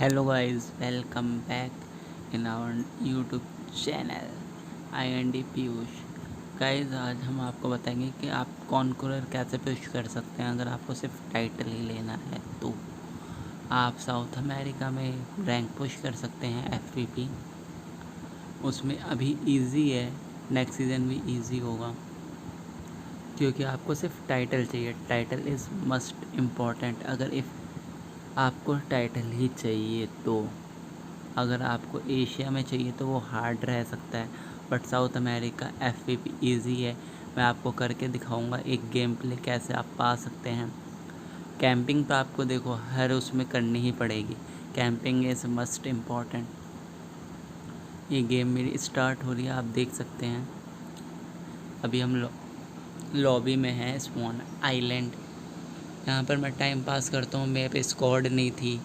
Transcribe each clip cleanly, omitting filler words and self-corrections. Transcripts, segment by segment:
Hello guys, welcome back in our YouTube channel I N D Piyush. Guys आज हम आपको बताएंगे कि आप कॉन्करर कैसे पुश कर सकते हैं। अगर आपको सिर्फ टाइटल ही लेना है तो आप साउथ अमेरिका में रैंक पुश कर सकते हैं एफपीपी। उसमें अभी इजी है, नेक्स्ट सीज़न भी इजी होगा क्योंकि आपको सिर्फ टाइटल चाहिए। Title is must important. अगर इफ़ आपको टाइटल ही चाहिए तो अगर आपको एशिया में चाहिए तो वो हार्ड रह सकता है, but south America FPP easy है। मैं आपको करके दिखाऊंगा एक गेम प्ले कैसे आप पा सकते हैं। कैंपिंग तो आपको देखो हर उसमें करनी ही पड़ेगी। Camping is must important. ये गेम मेरी स्टार्ट हो रही है, आप देख सकते हैं। अभी हम लॉबी में हैं, स्पॉन आइलैंड। यहाँ पर मैं टाइम पास करता हूँ। मेरे पे स्क्वाड नहीं थी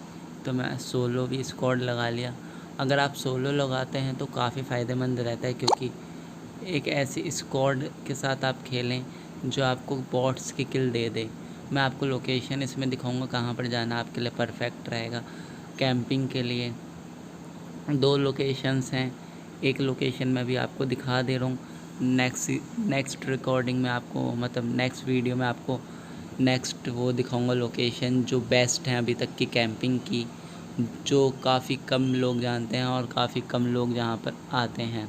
तो मैं सोलो भी स्क्वाड लगा लिया। अगर आप सोलो लगाते हैं तो काफ़ी फ़ायदेमंद रहता है क्योंकि एक ऐसी स्क्वाड के साथ आप खेलें जो आपको बॉट्स की किल दे दे। मैं आपको लोकेशन इसमें दिखाऊंगा कहाँ पर जाना आपके लिए परफेक्ट रहेगा। कैंपिंग के लिए 2 लोकेशंस हैं। एक लोकेशन मैं भी आपको दिखा दे रहा हूँ। नेक्स्ट रिकॉर्डिंग में आपको मतलब नेक्स्ट वीडियो में आपको नेक्स्ट वो दिखाऊंगा लोकेशन जो बेस्ट हैं अभी तक की कैंपिंग की, जो काफ़ी कम लोग जानते हैं और काफ़ी कम लोग जहाँ पर आते हैं।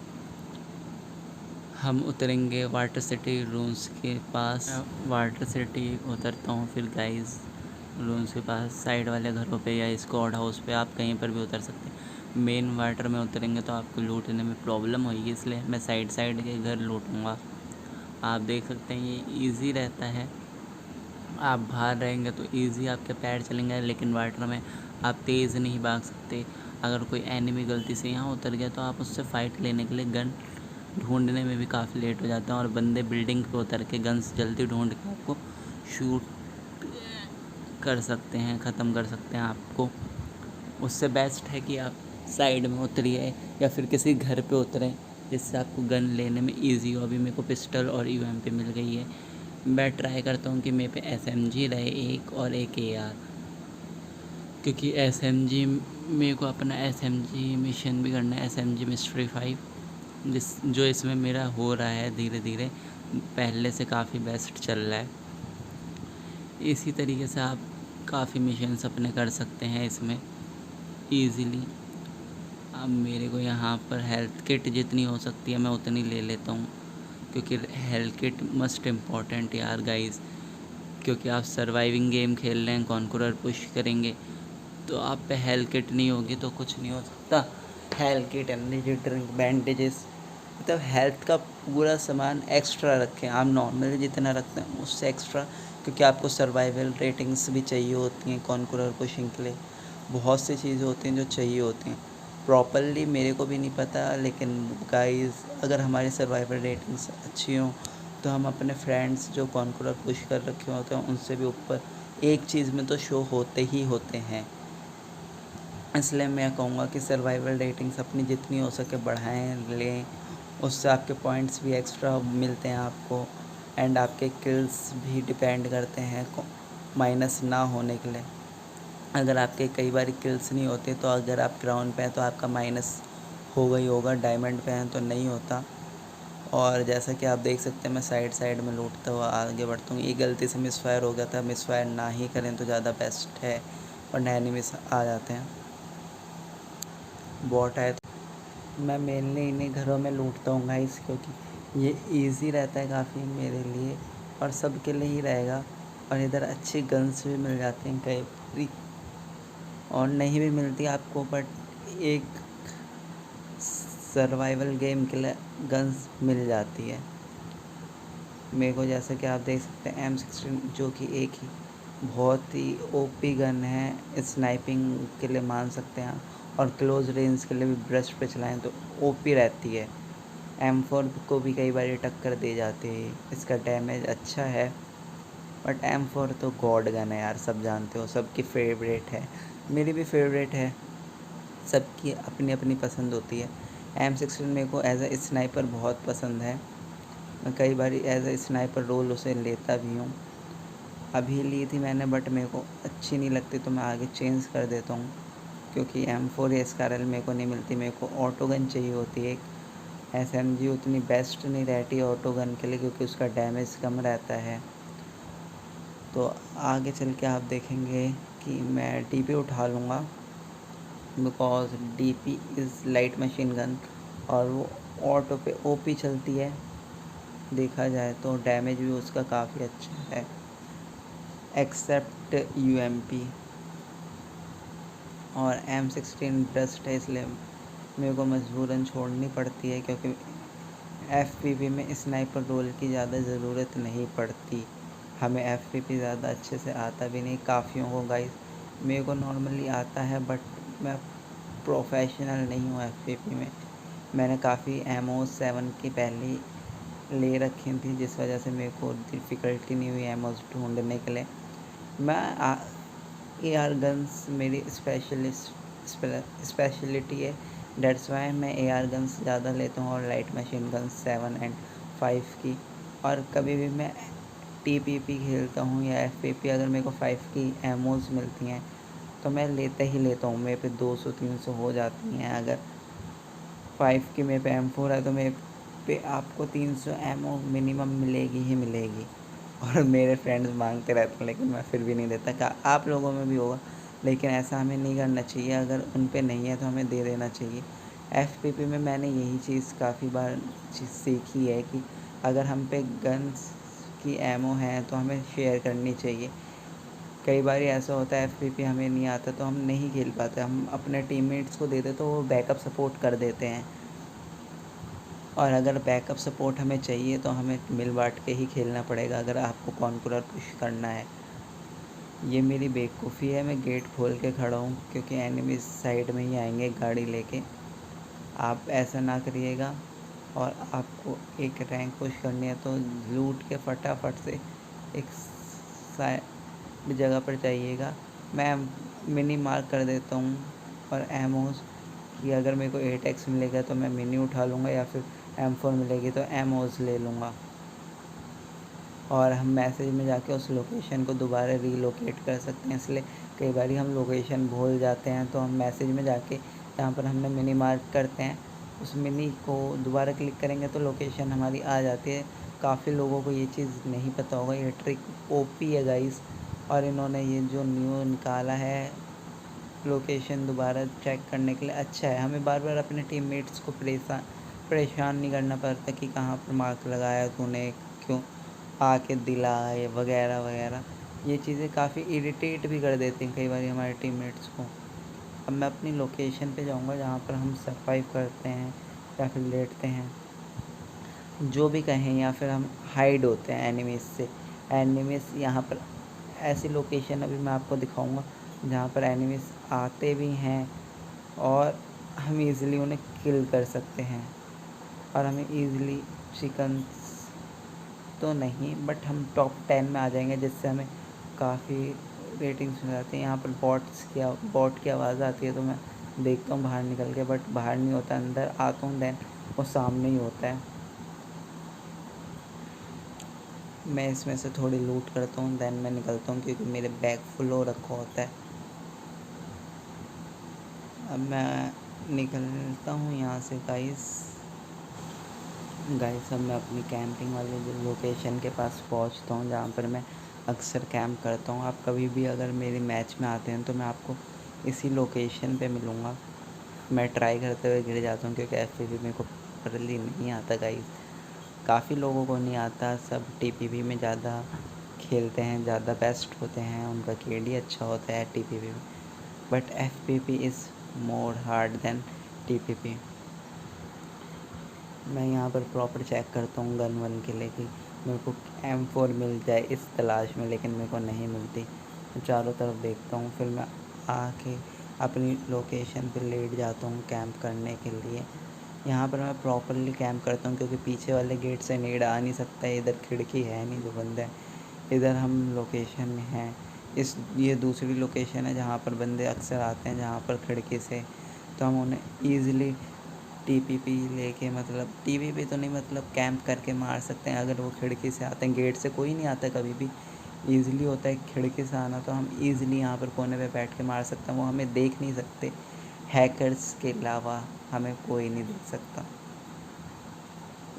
हम उतरेंगे वाटर सिटी रूम्स के पास। वाटर सिटी उतरता हूँ, फिर गाइस रूम्स के पास साइड वाले घरों पे या स्क्वाड हाउस पे आप कहीं पर भी उतर सकते हैं। मेन वाटर में उतरेंगे तो आपको लूटने में प्रॉब्लम होगी, इसलिए मैं साइड साइड के घर लूटूंगा। आप देख सकते हैं ये इजी रहता है। आप बाहर रहेंगे तो इजी आपके पैर चलेंगे, लेकिन वाटर में आप तेज़ नहीं भाग सकते। अगर कोई एनिमी गलती से यहाँ उतर गया तो आप उससे फ़ाइट लेने के लिए गन ढूंढने में भी काफ़ी लेट हो जाते हैं और बंदे बिल्डिंग पे उतर के गन्स जल्दी ढूंढ के आपको शूट कर सकते हैं, ख़त्म कर सकते हैं आपको। उससे बेस्ट है कि आप साइड में उतरिए या फिर किसी घर पे उतरें जिससे आपको गन लेने में इजी हो। अभी मेरे को पिस्टल और यूएमपी मिल गई है। मैं ट्राई करता हूँ कि मेरे पे एसएमजी रहे एक और एक एआर, क्योंकि एसएमजी मेरे को अपना एसएमजी मिशन भी करना है, एसएमजी मिस्ट्री 5 जो इसमें मेरा हो रहा है धीरे धीरे, पहले से काफ़ी बेस्ट चल रहा है। इसी तरीके से आप काफ़ी मिशंस अपने कर सकते हैं इसमें ईज़िली। अब मेरे को यहाँ पर हेल्थ किट जितनी हो सकती है मैं उतनी ले लेता हूँ क्योंकि हेल्थ किट मस्ट इम्पॉर्टेंट यार गाइस। क्योंकि आप सर्वाइविंग गेम खेल रहे हैं, कॉन्करर पुश करेंगे तो आप पे हेल्थ किट नहीं होगी तो कुछ नहीं हो सकता। Health kit, energy drink, bandages, मतलब हेल्थ का पूरा सामान एक्स्ट्रा रखें। आप नॉर्मली जितना रखते हैं उससे एक्स्ट्रा, क्योंकि आपको सर्वाइवल रेटिंग्स भी चाहिए होती हैं कॉन्करर पुशिंग के लिए। बहुत सी चीज़ें होती हैं जो चाहिए होती हैं। प्रॉपरली मेरे को भी नहीं पता, लेकिन गाइस अगर हमारी सर्वाइवल रेटिंग्स अच्छी हों तो हम अपने फ्रेंड्स जो कॉन्करर पुश कर रखे होते हैं उनसे भी ऊपर एक चीज़ में तो शो होते ही होते हैं। इसलिए मैं कहूँगा कि सर्वाइवल रेटिंग्स अपनी जितनी हो सके बढ़ाएं लें, उससे आपके पॉइंट्स भी एक्स्ट्रा मिलते हैं आपको। एंड आपके किल्स भी डिपेंड करते हैं माइनस ना होने के लिए। अगर आपके कई बार किल्स नहीं होते तो अगर आप ग्राउंड पे हैं तो आपका माइनस होगा ही होगा, डायमंड पे हैं तो नहीं होता। और जैसा कि आप देख सकते हैं मैं साइड साइड में लूटता हुआ आगे बढ़ता हूँ। ये गलती से मिसफायर हो गया था, मिसफायर ना ही करें तो ज़्यादा बेस्ट है, वरना एनिमीज आ जाते हैं। बॉट आए तो मैं मेनली इन्हीं घरों में लूटता हूँ गाइस, क्योंकि ये इजी रहता है काफ़ी मेरे लिए और सबके लिए ही रहेगा। और इधर अच्छी गन्स भी मिल जाती हैं कई बारी, और नहीं भी मिलती आपको, बट एक सर्वाइवल गेम के लिए गन्स मिल जाती है मेरे को। जैसे कि आप देख सकते हैं M16 जो कि एक ही बहुत ही ओपी गन है, स्नाइपिंग के लिए मान सकते हैं, और क्लोज रेंज के लिए भी ब्रश पे चलाएं तो ओपी रहती है। M4 को भी कई बार टक्कर दे जाती है, इसका डैमेज अच्छा है। बट M4 तो गॉड गन है यार, सब जानते हो, सबकी फेवरेट है, मेरी भी फेवरेट है, सबकी अपनी अपनी पसंद होती है। M16 मेरे को एज ए स्नाइपर बहुत पसंद है। मैं कई बार एज ए स्नाइपर रोल उसे लेता भी हूँ। अभी ली थी मैंने, बट मेरे को अच्छी नहीं लगती तो मैं आगे चेंज कर देता हूँ। क्योंकि M4 SKRL मेरे को नहीं मिलती, मेरे को ऑटो गन चाहिए होती है। SMG उतनी बेस्ट नहीं रहती ऑटो गन के लिए क्योंकि उसका डैमेज कम रहता है। तो आगे चल के आप देखेंगे कि मैं DP उठा लूँगा because DP is light machine gun और वो ऑटो पे OP चलती है। देखा जाए तो डैमेज भी उसका काफ़ी अच्छा है एक्सेप्ट UMP। और M16 ब्रस्ट है, इसलिए मेरे को मजबूरन छोड़नी पड़ती है क्योंकि FPV में स्नाइपर रोल की ज़्यादा ज़रूरत नहीं पड़ती। हमें FPV ज़्यादा अच्छे से आता भी नहीं काफ़ियों को गाइस। मेरे को नॉर्मली आता है बट मैं प्रोफेशनल नहीं हूँ FPV में। मैंने काफ़ी एमओ 7 की पहले ले रखी थी जिस वजह से मेरे को डिफ़िकल्टी नहीं हुई एमओस ढूंढने के लिए। मैं AR गन्स मेरी स्पेशलिटी है, डेट्स वाई मैं AR गन्स ज़्यादा लेता हूँ और लाइट मशीन गन्स 7 एंड 5 की। और कभी भी मैं TPP खेलता हूँ या FPP, अगर मेरे को 5 की एमोज मिलती हैं तो मैं लेता ही लेता हूँ। मेरे पे 200-300 हो जाती हैं। अगर 5 की मेरे पे M4 है तो मेरे पे आपको 300 एमओ मिनिमम मिलेगी ही मिलेगी। और मेरे फ्रेंड्स मांगते रहते हैं लेकिन मैं फिर भी नहीं देता। आप लोगों में भी होगा लेकिन ऐसा हमें नहीं करना चाहिए। अगर उन पे नहीं है तो हमें दे देना चाहिए। FPP में मैंने यही चीज़ काफ़ी बार सीखी है कि अगर हम पे गन्स की एमओ है तो हमें शेयर करनी चाहिए। कई बार ऐसा होता है FPP हमें नहीं आता तो हम नहीं खेल पाते, हम अपने टीममेट्स को दे देते तो वो बैकअप सपोर्ट कर देते हैं। और अगर बैकअप सपोर्ट हमें चाहिए तो हमें मिल बाँट के ही खेलना पड़ेगा अगर आपको कॉन्करर पुश करना है। ये मेरी बेवकूफ़ी है, मैं गेट खोल के खड़ा हूँ क्योंकि एनिमीज़ साइड में ही आएंगे गाड़ी लेके। आप ऐसा ना करिएगा। और आपको एक रैंक पुश करनी है तो लूट के फटाफट से एक जगह पर जाइएगा। मैं मिनी मार्क कर देता हूँ और एमोस कि अगर मेरे को 8x मिलेगा तो मैं मिनी उठा लूँगा या फिर M4 मिलेगी तो एमोस ले लूँगा। और हम मैसेज में जाके उस लोकेशन को दोबारा रीलोकेट कर सकते हैं। इसलिए कई बार हम लोकेशन भूल जाते हैं तो हम मैसेज में जाके जहाँ पर हमने मिनी मार्क करते हैं उस मिनी को दोबारा क्लिक करेंगे तो लोकेशन हमारी आ जाती है। काफ़ी लोगों को ये चीज़ नहीं पता होगा, ये ट्रिक OP है गाइस। और इन्होंने ये जो न्यू निकाला है लोकेशन दोबारा चेक करने के लिए अच्छा है। हमें बार बार अपने टीममेट्स को परेशान नहीं करना पड़ता कि कहाँ पर मार्क लगाया तूने, क्यों आके दिलाए वगैरह वगैरह। ये चीज़ें काफ़ी इरिटेट भी कर देती हैं कई बार हमारे टीममेट्स को। अब मैं अपनी लोकेशन पे जाऊंगा जहाँ पर हम सरवाइव करते हैं या फिर लेटते हैं, जो भी कहें, या फिर हम हाइड होते हैं एनिमीज़ से। एनिमीज़ यहाँ पर ऐसी लोकेशन अभी मैं आपको दिखाऊंगा जहाँ पर एनिमीज़ आते भी हैं और हम इजीली उन्हें किल कर सकते हैं। और हमें इजीली चिकन तो नहीं बट हम टॉप 10 में आ जाएंगे जिससे हमें काफ़ी रेटिंग्स मिल जाती हैं। यहाँ पर बॉट की आवाज़ आती है तो मैं देखता हूँ बाहर निकल के, बट बाहर नहीं होता, अंदर आता हूँ देन वो सामने ही होता है। मैं इसमें से थोड़ी लूट करता हूँ देन मैं निकलता हूँ क्योंकि मेरे बैग फुल हो रखा होता है। अब मैं निकलता हूँ यहाँ से गाइस। अब मैं अपनी कैंपिंग वाले जो लोकेशन के पास पहुँचता हूँ जहाँ पर मैं अक्सर कैंप करता हूँ। आप कभी भी अगर मेरे मैच में आते हैं तो मैं आपको इसी लोकेशन पे मिलूँगा। मैं ट्राई करते हुए गिर जाता हूँ क्योंकि FPV मेरे को प्रॉपर्ली नहीं आता गाइस। काफ़ी लोगों को नहीं आता, सब TPP में ज़्यादा खेलते हैं, ज़्यादा बेस्ट होते हैं, उनका KD अच्छा होता है TPP में। But FPV is more hard than TPP। मैं यहाँ पर प्रॉपर चेक करता हूँ गन वन के लिए कि मेरे को M4 मिल जाए इस तलाश में, लेकिन मेरे को नहीं मिलती। मैं चारों तरफ देखता हूँ, फिर मैं आके अपनी लोकेशन पे लेट जाता हूँ कैंप करने के लिए। यहाँ पर मैं प्रॉपरली कैंप करता हूँ क्योंकि पीछे वाले गेट से नेड आ नहीं सकता है, इधर खिड़की है नहीं जो बंद है। इधर हम लोकेशन में हैं, ये दूसरी लोकेशन है जहाँ पर बंदे अक्सर आते हैं, जहाँ पर खिड़की से तो हम उन्हें ईज़िली TPP लेके, मतलब TPP तो नहीं, मतलब कैंप करके मार सकते हैं अगर वो खिड़की से आते हैं। गेट से कोई नहीं आता कभी भी, ईज़िली होता है खिड़की से आना, तो हम ईज़िली यहाँ पर कोने पे बैठ के मार सकते हैं, वो हमें देख नहीं सकते। हैकर्स के अलावा हमें कोई नहीं देख सकता।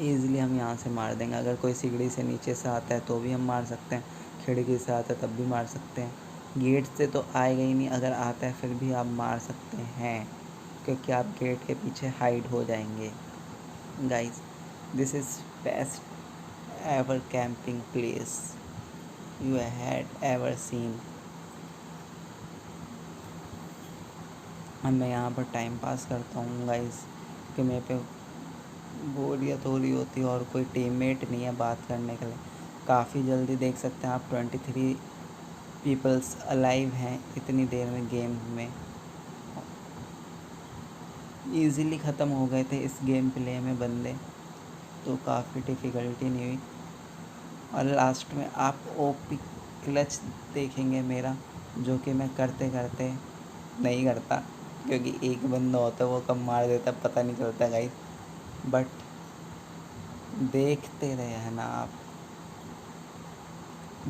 ईज़िली हम यहाँ से मार देंगे। अगर कोई सीढ़ी से नीचे से आता है तो भी हम मार सकते हैं, खिड़की से आता है तब भी मार सकते हैं। गेट से तो आएगा ही नहीं, अगर आता है फिर भी आप मार सकते हैं, क्योंकि आप गेट के पीछे हाइड हो जाएंगे। Guys, this is best ever camping place you had ever seen. अब मैं यहाँ पर टाइम पास करता हूँ गाइस, कि मेरे पे बोरियत हो रही होती है और कोई टीममेट नहीं है बात करने के लिए। काफ़ी जल्दी देख सकते हैं आप 23 पीपल्स अलाइव हैं इतनी देर में गेम में। ईज़िली ख़त्म हो गए थे इस गेम प्ले में बंदे, तो काफ़ी डिफ़िकल्टी नहीं हुई। और लास्ट में आप ओपी क्लच देखेंगे मेरा, जो कि मैं करते करते नहीं करता, क्योंकि एक बंदा होता है वो कब मार देता है पता नहीं चलता गाइस। बट देखते रहे ना आप,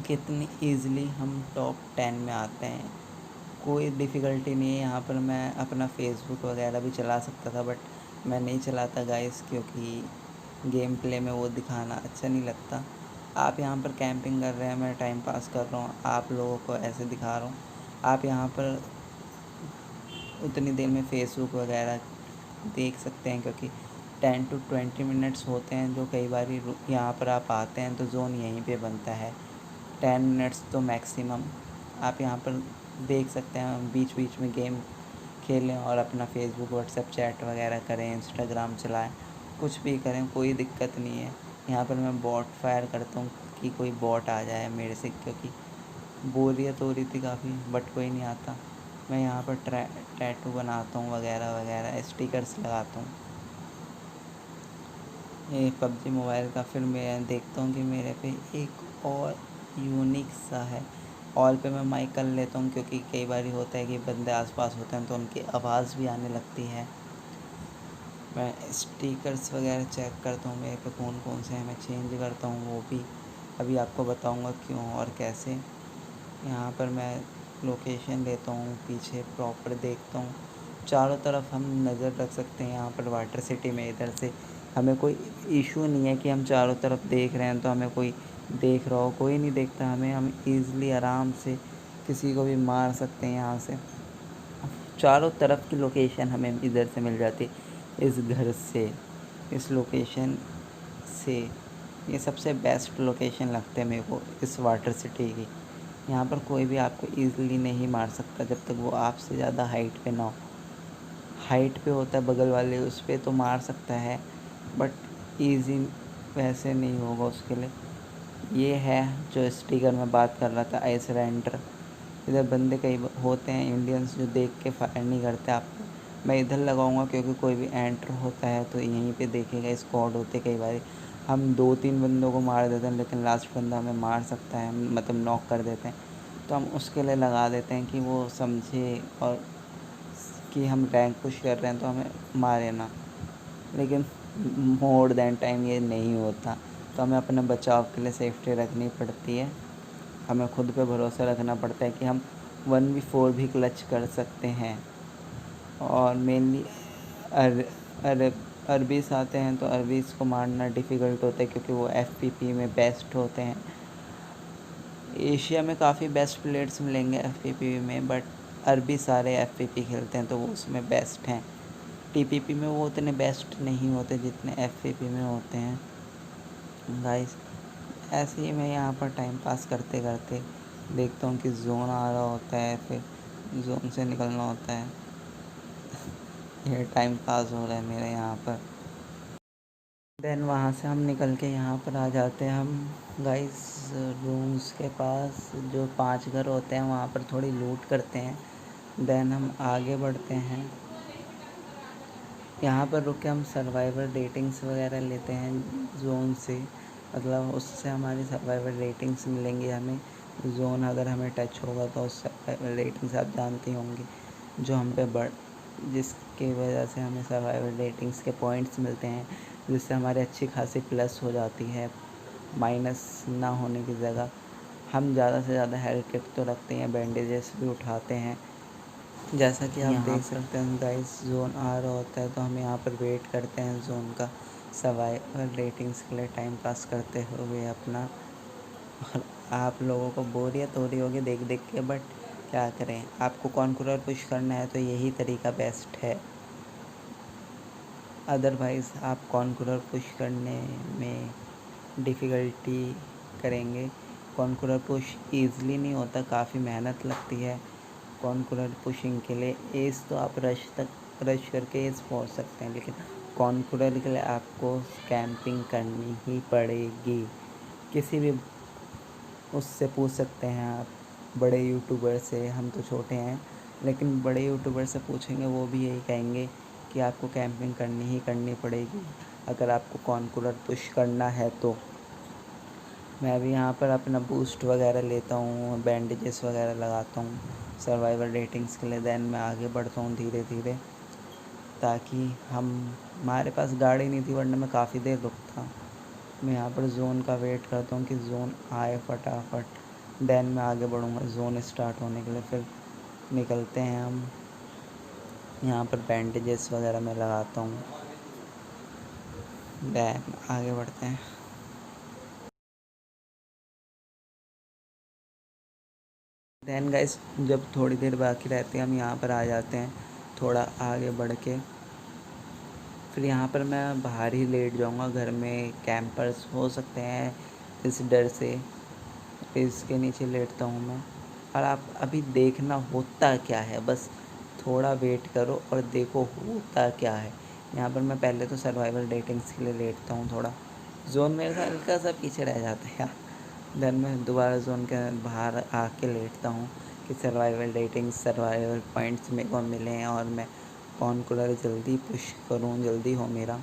कितनी ईज़िली हम टॉप 10 में आते हैं। कोई डिफ़िकल्टी नहीं है यहाँ पर। मैं अपना फेसबुक वगैरह भी चला सकता था, बट मैं नहीं चलाता गाइस, क्योंकि गेम प्ले में वो दिखाना अच्छा नहीं लगता। आप यहाँ पर कैंपिंग कर रहे हैं, मैं टाइम पास कर रहा हूँ, आप लोगों को ऐसे दिखा रहा हूँ। आप यहाँ पर उतनी देर में फेसबुक वगैरह देख सकते हैं, क्योंकि 10 to 20 मिनट्स होते हैं जो कई बार यहाँ पर आप आते हैं तो जोन यहीं पे बनता है। 10 मिनट्स तो मैक्सिमम आप यहाँ पर देख सकते हैं, बीच बीच में गेम खेलें और अपना फेसबुक व्हाट्सएप चैट वगैरह करें, इंस्टाग्राम चलाएं, कुछ भी करें, कोई दिक्कत नहीं है। यहाँ पर मैं बॉट फायर करता हूँ कि कोई बॉट आ जाए मेरे से, क्योंकि बोरियत हो रही थी काफ़ी, बट कोई नहीं आता। मैं यहाँ पर टैटू बनाता हूँ वगैरह वगैरह, स्टिकर्स लगाता हूँ। ये पबजी मोबाइल का। फिर मैं देखता हूँ कि मेरे पे एक और यूनिक सा है। ऑल पे मैं माइक कर लेता हूँ, क्योंकि कई बार होता है कि बंदे आसपास होते हैं तो उनकी आवाज़ भी आने लगती है। मैं स्टिकर्स वगैरह चेक करता हूँ मेरे पे कौन कौन से हैं, मैं चेंज करता हूँ वो भी। अभी आपको बताऊँगा क्यों और कैसे। यहाँ पर मैं लोकेशन लेता हूँ, पीछे प्रॉपर देखता हूँ, चारों तरफ हम नज़र रख सकते हैं। यहाँ पर वाटर सिटी में इधर से हमें कोई इशू नहीं है कि हम चारों तरफ देख रहे हैं तो हमें कोई देख रहा हो, कोई नहीं देखता हमें। हम ईज़िली आराम से किसी को भी मार सकते हैं यहाँ से। चारों तरफ की लोकेशन हमें इधर से मिल जाती है, इस घर से, इस लोकेशन से। ये सबसे बेस्ट लोकेशन लगते हैं मेरे को इस वाटर सिटी की। यहाँ पर कोई भी आपको ईज़िली नहीं मार सकता जब तक वो आपसे ज़्यादा हाइट पे ना हो। हाइट पे होता है बगल वाले, उस पे तो मार सकता है, बट ईज़ी वैसे नहीं होगा उसके लिए। ये है जो स्टिकर मैं बात कर रहा था, आइस रेंडर। इधर बंदे कई होते हैं इंडियंस जो देख के फायर नहीं करते आपको। मैं इधर लगाऊंगा क्योंकि कोई भी एंटर होता है तो यहीं पे देखेगा। स्क्वाड होते कई बार, हम 2-3 बंदों को मार देते हैं लेकिन लास्ट बंदा हमें मार सकता है, मतलब नॉक कर देते हैं, तो हम उसके लिए लगा देते हैं कि वो समझे और कि हम रैंक पुश कर रहे हैं तो हमें मारे ना। लेकिन मोर देन टाइम ये नहीं होता, तो हमें अपने बचाव के लिए सेफ्टी रखनी पड़ती है। हमें खुद पे भरोसा रखना पड़ता है कि हम 1v4 भी क्लच कर सकते हैं। और मेनली अर अरब अरबीस आते हैं तो अरबीस को मारना डिफ़िकल्ट होता है, क्योंकि वो एफपीपी में बेस्ट होते हैं। एशिया में काफ़ी बेस्ट प्लेयर्स मिलेंगे एफपीपी में, बट अरबी सारे एफपीपी खेलते हैं तो वो उसमें बेस्ट हैं। टीपीपी में वो उतने बेस्ट नहीं होते जितने एफपीपी में होते हैं गाइस। ऐसे ही मैं यहाँ पर टाइम पास करते करते देखता हूँ कि जोन आ रहा होता है, फिर जोन से निकलना होता है। ये टाइम पास हो रहा है मेरा यहाँ पर। देन वहाँ से हम निकल के यहाँ पर आ जाते हैं हम गाइस रूम्स के पास। जो 5 घर होते हैं वहाँ पर थोड़ी लूट करते हैं, देन हम आगे बढ़ते हैं। यहाँ पर रुक के हम सर्वाइवर रेटिंग्स वगैरह लेते हैं जोन से, मतलब उससे हमारी सर्वाइवर रेटिंग्स मिलेंगी हमें। जोन अगर हमें टच होगा तो उस सर्वाइवर रेटिंग्स आप जानती होंगी, जो हम पे बढ़ जिसकी वजह से हमें सर्वाइवर रेटिंग्स के पॉइंट्स मिलते हैं, जिससे हमारी अच्छी खासी प्लस हो जाती है, माइनस ना होने की जगह। हम ज़्यादा से ज़्यादा हेल्थ किट तो रखते हैं, बैंडेजेस भी उठाते हैं। जैसा कि आप यहाँ देख पर सकते हैं गाइस, जोन आ रहा होता है तो हम यहाँ पर वेट करते हैं जोन का, सर्वाइवल रेटिंग्स के लिए टाइम पास करते हुए अपना। और आप लोगों को बोरियत हो रही होगी देख देख के, बट क्या करें, आपको कॉन्करर पुश करना है तो यही तरीका बेस्ट है। अदरवाइज़ आप कॉन्करर पुश करने में डिफ़िकल्टी करेंगे। कॉन्करर पुश ईज़िली नहीं होता, काफ़ी मेहनत लगती है कॉन्करर पुशिंग के लिए। एज तो आप रश करके एज पहुंच सकते हैं, लेकिन कॉन्करर के लिए आपको कैंपिंग करनी ही पड़ेगी। किसी भी उससे पूछ सकते हैं आप, बड़े यूट्यूबर से। हम तो छोटे हैं, लेकिन बड़े यूट्यूबर से पूछेंगे वो भी यही कहेंगे कि आपको कैंपिंग करनी ही करनी पड़ेगी अगर आपको कॉन्करर पुश करना है तो। मैं भी यहाँ पर अपना बूस्ट वगैरह लेता हूँ, बैंडेजेस वगैरह लगाता हूँ सर्वाइवल रेटिंग्स के लिए। देन मैं आगे बढ़ता हूँ धीरे धीरे, ताकि हमारे पास गाड़ी नहीं थी वरना मैं काफ़ी देर रुकता। मैं यहाँ पर जोन का वेट करता हूँ कि जोन आए फटाफट, देन मैं आगे बढ़ूँगा जोन स्टार्ट होने के लिए। फिर निकलते हैं हम। यहाँ पर बैंडेजेस वगैरह मैं लगाता हूँ, देन आगे बढ़ते हैं। देन गाइस, जब थोड़ी देर बाकी रहती है हम यहाँ पर आ जाते हैं थोड़ा आगे बढ़ के। फिर यहाँ पर मैं बाहर ही लेट जाऊँगा, घर में कैंपर्स हो सकते हैं इस डर से। इसके नीचे लेटता हूँ मैं। और आप अभी देखना होता क्या है, बस थोड़ा वेट करो और देखो होता क्या है। यहाँ पर मैं पहले तो सर्वाइवल रेटिंग्स के लिए लेटता हूँ थोड़ा, जोन मेरे से हल्का सा पीछे रह जाता है यार। देन मैं दोबारा जोन के बाहर आके लेटता हूँ कि सर्वाइवल रेटिंग्स, सर्वाइवल पॉइंट्स मेरे को मिलें और मैं कॉन्करर जल्दी पुश करूँ, जल्दी हो मेरा।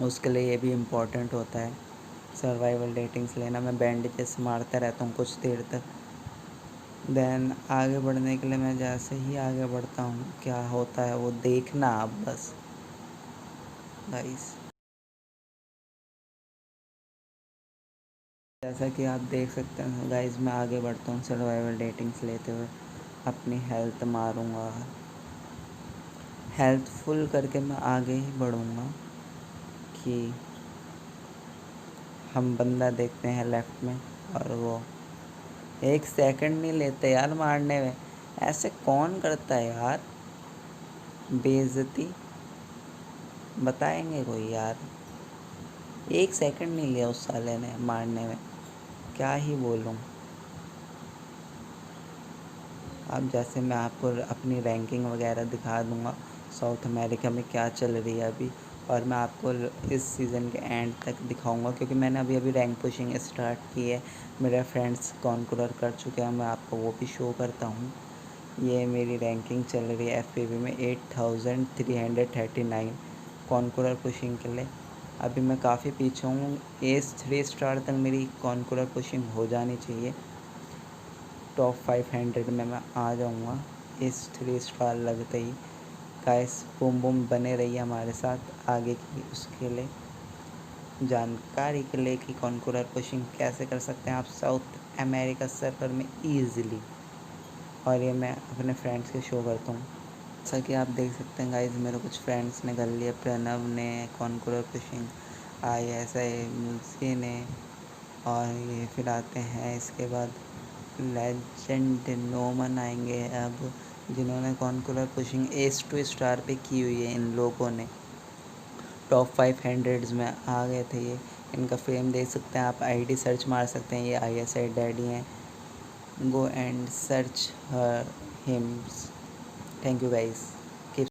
उसके लिए ये भी इम्पोर्टेंट होता है सर्वाइवल रेटिंग्स लेना। मैं बैंडेजेस मारता रहता हूँ कुछ देर तक। देन आगे बढ़ने के लिए मैं जैसे ही आगे बढ़ता हूँ क्या होता है वो देखना आप बस गाइस। जैसा कि आप देख सकते हैं गाइस, मैं आगे बढ़ता हूँ सर्वाइवल रेटिंग्स लेते हुए। अपनी हेल्थ मारूँगा, हेल्थ फुल करके मैं आगे ही बढ़ूँगा कि हम बंदा देखते हैं लेफ़्ट में और वो 1 सेकंड नहीं लेते यार मारने में। ऐसे कौन करता है यार, बेइज्जती बताएंगे कोई यार। 1 सेकंड नहीं लिया उस साले ने मारने में, क्या ही बोलूँ। अब जैसे मैं आपको अपनी रैंकिंग वगैरह दिखा दूँगा साउथ अमेरिका में क्या चल रही है अभी, और मैं आपको इस सीज़न के एंड तक दिखाऊंगा, क्योंकि मैंने अभी अभी रैंक पुशिंग स्टार्ट की है। मेरे फ्रेंड्स कॉन्करर कर चुके हैं, मैं आपको वो भी शो करता हूँ। ये मेरी रैंकिंग चल रही है FPV में 8339 कॉन्करर पुशिंग के लिए। अभी मैं काफ़ी पीछे हूँ, एज 3 स्टार तक मेरी कॉन्करर पुशिंग हो जानी चाहिए। टॉप 500 में मैं आ जाऊँगा इस 3 स्टार लगते ही। गाइस बूम बूम बने रहिए हमारे साथ आगे की उसके लिए जानकारी के लिए कि कॉन्करर पुशिंग कैसे कर सकते हैं आप साउथ अमेरिका सर्वर में ईज़िली। और ये मैं अपने फ्रेंड्स के शो करता हूँ। जैसा कि आप देख सकते हैं गाइस, मेरे कुछ फ्रेंड्स ने कर लिया। प्रणव ने कॉन्करर पुशिंग, ISI मुल्सी ने, और ये फिर आते हैं इसके बाद लेजेंड नोमन आएंगे अब, जिन्होंने कॉन्करर पुशिंग एज 2 स्टार पे की हुई है। इन लोगों ने टॉप 500 में आ गए थे ये। इनका फेम देख सकते हैं आप, ID सर्च मार सकते हैं, ये ISI डैडी हैं। Go and search her hymns. Thank you guys.